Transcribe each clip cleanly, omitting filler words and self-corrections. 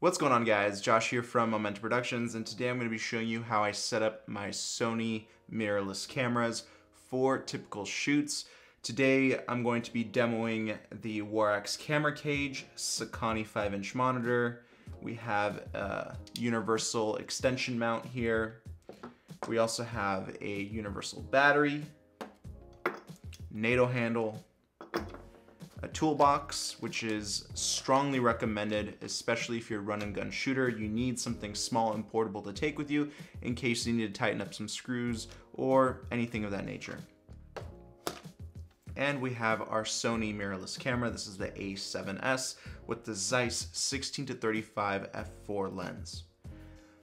What's going on, guys? Josh here from Momentum Productions, and today I'm going to be showing you how I set up my Sony mirrorless cameras for typical shoots. Today I'm going to be demoing the Waraxe camera cage, Sony 5-inch monitor. We have a universal extension mount here. We also have a universal battery, NATO handle, a toolbox, which is strongly recommended, especially if you're a run and gun shooter. You need something small and portable to take with you in case you need to tighten up some screws or anything of that nature. And we have our Sony mirrorless camera. This is the A7S with the Zeiss 16-35 f4 lens.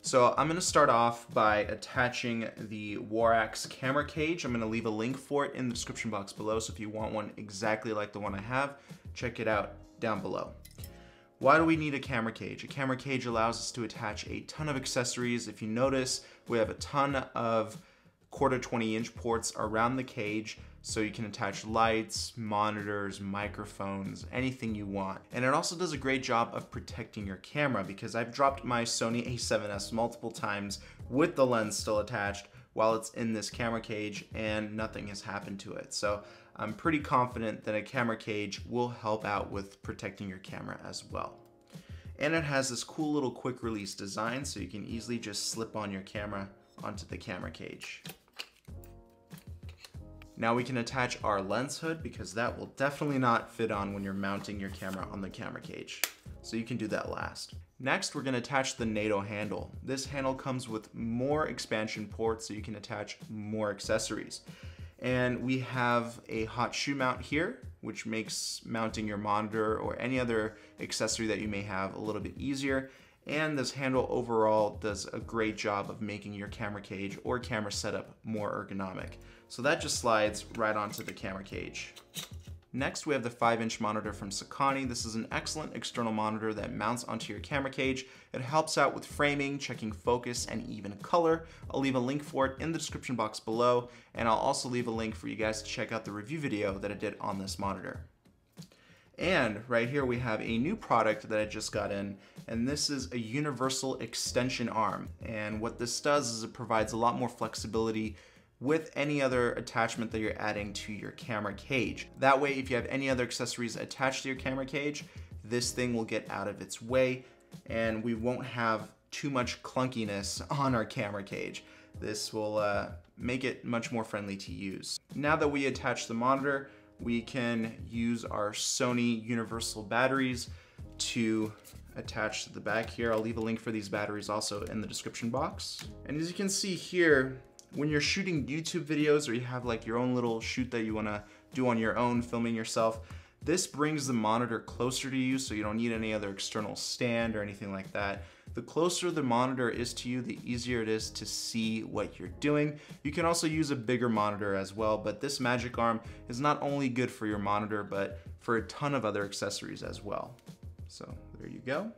So I'm going to start off by attaching the Waraxe camera cage. I'm going to leave a link for it in the description box below, so if you want one exactly like the one I have, check it out down below. Why do we need a camera cage? A camera cage allows us to attach a ton of accessories. If you notice, we have a ton of 1/4 20-inch ports around the cage, so you can attach lights, monitors, microphones, anything you want. And it also does a great job of protecting your camera, because I've dropped my Sony A7S multiple times with the lens still attached while it's in this camera cage and nothing has happened to it. So I'm pretty confident that a camera cage will help out with protecting your camera as well. And it has this cool little quick release design, so you can easily just slip on your camera onto the camera cage. Now we can attach our lens hood, because that will definitely not fit on when you're mounting your camera on the camera cage. So you can do that last. Next, we're gonna attach the NATO handle. This handle comes with more expansion ports, so you can attach more accessories. And we have a hot shoe mount here, which makes mounting your monitor or any other accessory that you may have a little bit easier. And this handle overall does a great job of making your camera cage or camera setup more ergonomic. So that just slides right onto the camera cage. Next, we have the 5-inch monitor from Sony. This is an excellent external monitor that mounts onto your camera cage. It helps out with framing, checking focus, and even color. I'll leave a link for it in the description box below, and I'll also leave a link for you guys to check out the review video that I did on this monitor. And right here we have a new product that I just got in, and this is a universal extension arm. And what this does is it provides a lot more flexibility with any other attachment that you're adding to your camera cage. That way, if you have any other accessories attached to your camera cage, this thing will get out of its way and we won't have too much clunkiness on our camera cage. This will make it much more friendly to use. Now that we attach the monitor, we can use our Sony universal batteries to attach to the back here. I'll leave a link for these batteries also in the description box. And as you can see here, when you're shooting YouTube videos or you have like your own little shoot that you wanna do on your own, filming yourself, this brings the monitor closer to you, so you don't need any other external stand or anything like that. The closer the monitor is to you, the easier it is to see what you're doing. You can also use a bigger monitor as well, but this magic arm is not only good for your monitor, but for a ton of other accessories as well. So there you go.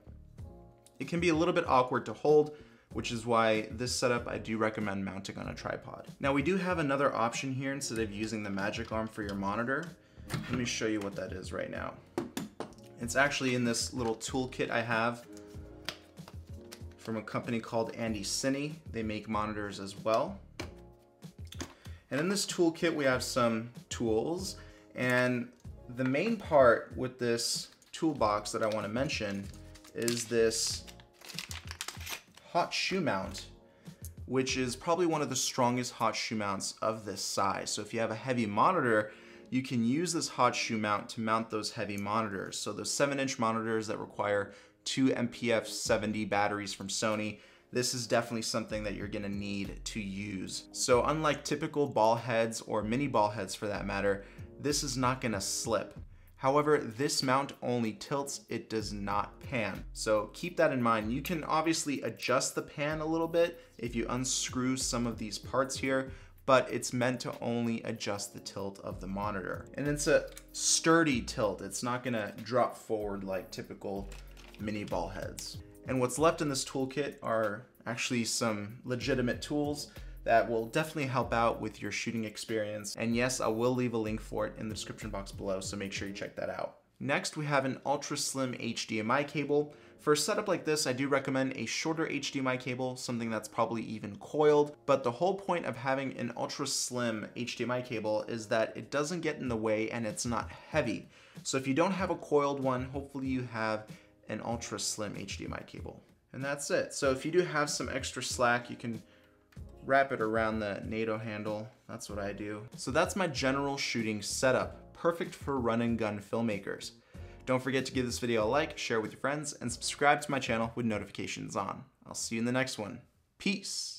It can be a little bit awkward to hold, which is why this setup I do recommend mounting on a tripod. Now we do have another option here instead of using the magic arm for your monitor. Let me show you what that is right now. It's actually in this little toolkit I have from a company called Andy Cine. They make monitors as well. And in this toolkit we have some tools, and the main part with this toolbox that I want to mention is this hot shoe mount, which is probably one of the strongest hot shoe mounts of this size. So if you have a heavy monitor, you can use this hot shoe mount to mount those heavy monitors. So those 7-inch monitors that require 2 MPF 70 batteries from Sony, this is definitely something that you're gonna need to use. So unlike typical ball heads or mini ball heads for that matter, this is not gonna slip. However, this mount only tilts, it does not pan. So keep that in mind. You can obviously adjust the pan a little bit if you unscrew some of these parts here, but it's meant to only adjust the tilt of the monitor. And it's a sturdy tilt. It's not gonna drop forward like typical mini ball heads. And what's left in this toolkit are actually some legitimate tools that will definitely help out with your shooting experience. And yes, I will leave a link for it in the description box below, so make sure you check that out. Next, we have an ultra slim HDMI cable. For a setup like this, I do recommend a shorter HDMI cable, something that's probably even coiled, but the whole point of having an ultra slim HDMI cable is that it doesn't get in the way and it's not heavy. So if you don't have a coiled one, hopefully you have an ultra slim HDMI cable. And that's it. So if you do have some extra slack, you can wrap it around the NATO handle. That's what I do. So that's my general shooting setup, perfect for run and gun filmmakers. Don't forget to give this video a like, share with your friends, and subscribe to my channel with notifications on. I'll see you in the next one. Peace.